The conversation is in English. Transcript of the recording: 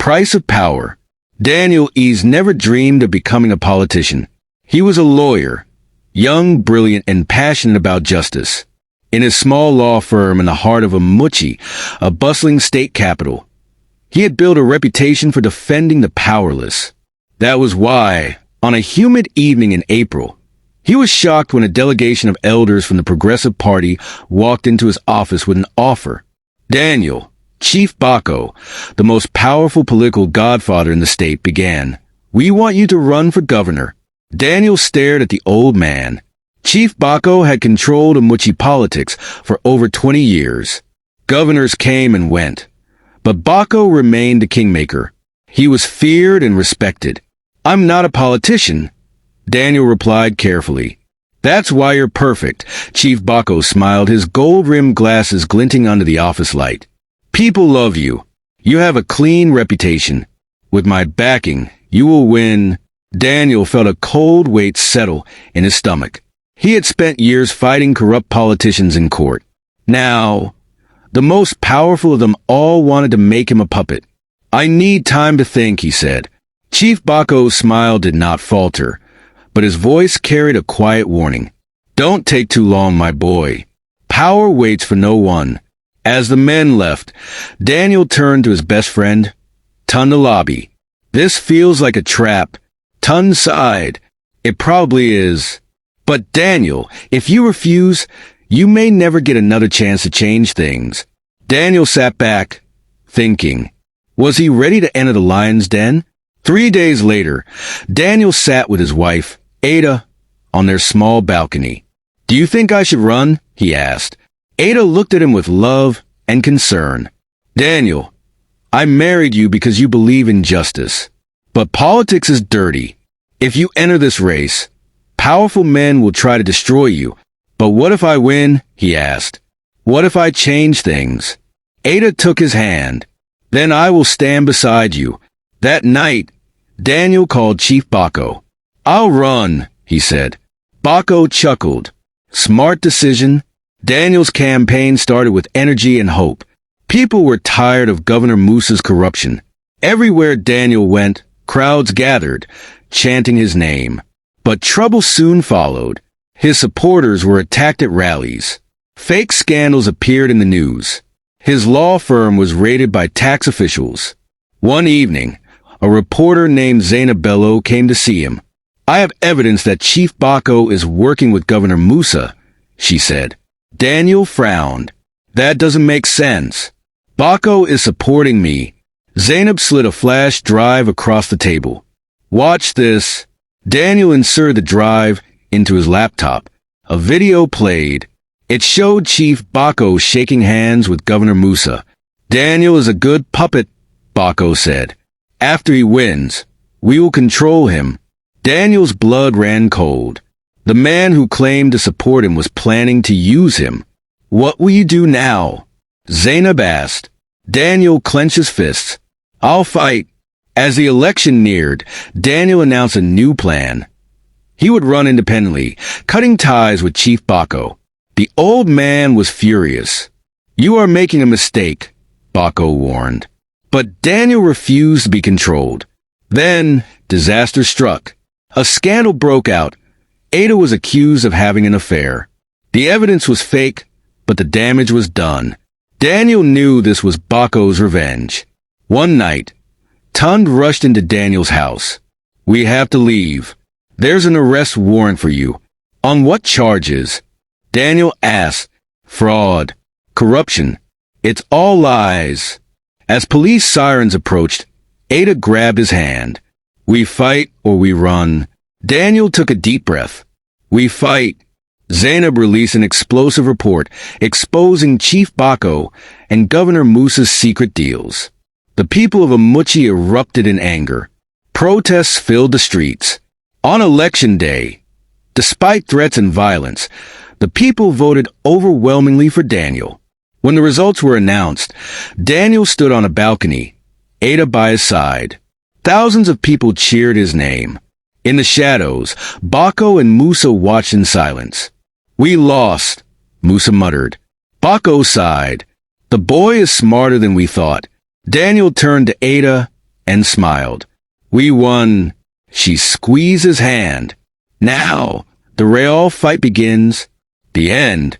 price of power. Daniel Ease never dreamed of becoming a politician. He was a lawyer, young, brilliant, and passionate about justice. In his small law firm in the heart of Amuchi, a bustling state capital, he had built a reputation for defending the powerless. That was why, on a humid evening in April, he was shocked when a delegation of elders from the Progressive Party walked into his office with an offer. Daniel, Chief Bako, the most powerful political godfather in the state, began. "We want you to run for governor." Daniel stared at the old man. Chief Bako had controlled Amuchi politics for over 20 years. Governors came and went, but Bako remained the kingmaker. He was feared and respected. "I'm not a politician," Daniel replied carefully. "That's why you're perfect," Chief Bako smiled, his gold-rimmed glasses glinting under the office light. "People love you. You have a clean reputation. With my backing, you will win." Daniel felt a cold weight settle in his stomach. He had spent years fighting corrupt politicians in court. Now, the most powerful of them all wanted to make him a puppet. "I need time to think," he said. Chief Bako's smile did not falter, but his voice carried a quiet warning. "Don't take too long, my boy. Power waits for no one." As the men left, Daniel turned to his best friend, Tun the lobby. "This feels like a trap." Tun sighed. "It probably is. But Daniel, if you refuse, you may never get another chance to change things." Daniel sat back, thinking. Was he ready to enter the lion's den? 3 days later, Daniel sat with his wife, Ada, on their small balcony. "Do you think I should run?" he asked. Ada looked at him with love and concern. "Daniel, I married you because you believe in justice. But politics is dirty. If you enter this race, powerful men will try to destroy you. But what if I win?" he asked. "What if I change things?" Ada took his hand. "Then I will stand beside you." That night, Daniel called Chief Bako. "I'll run," he said. Bako chuckled. Smart decision. Daniel's campaign started with energy and hope. People were tired of Governor Musa's corruption. Everywhere Daniel went, crowds gathered, chanting his name. But trouble soon followed. His supporters were attacked at rallies. Fake scandals appeared in the news. His law firm was raided by tax officials. One evening, a reporter named Zainab Bello came to see him. "I have evidence that Chief Bako is working with Governor Musa," she said. Daniel frowned. "That doesn't make sense. Bako is supporting me." Zainab slid a flash drive across the table. "Watch this." Daniel inserted the drive into his laptop. A video played. It showed Chief Bako shaking hands with Governor Musa. "Daniel is a good puppet," Bako said. "After he wins, we will control him." Daniel's blood ran cold. The man who claimed to support him was planning to use him. "What will you do now?" Zainab asked. Daniel clenched his fists. "I'll fight." As the election neared, Daniel announced a new plan. He would run independently, cutting ties with Chief Bako. The old man was furious. "You are making a mistake," Bako warned. But Daniel refused to be controlled. Then, disaster struck. A scandal broke out. Ada was accused of having an affair. The evidence was fake, but the damage was done. Daniel knew this was Bako's revenge. One night, Tund rushed into Daniel's house. "We have to leave. There's an arrest warrant for you." "On what charges?" Daniel asked. "Fraud. Corruption. It's all lies." As police sirens approached, Ada grabbed his hand. "We fight or we run." Daniel took a deep breath. "We fight." Zainab released an explosive report exposing Chief Bako and Governor Musa's secret deals. The people of Amuchi erupted in anger. Protests filled the streets. On election day, despite threats and violence, the people voted overwhelmingly for Daniel. When the results were announced, Daniel stood on a balcony, Ada by his side. Thousands of people cheered his name. In the shadows, Bako and Musa watched in silence. "We lost," Musa muttered. Bako sighed. "The boy is smarter than we thought." Daniel turned to Ada and smiled. We won. She squeezed his hand. Now, the real fight begins. The end.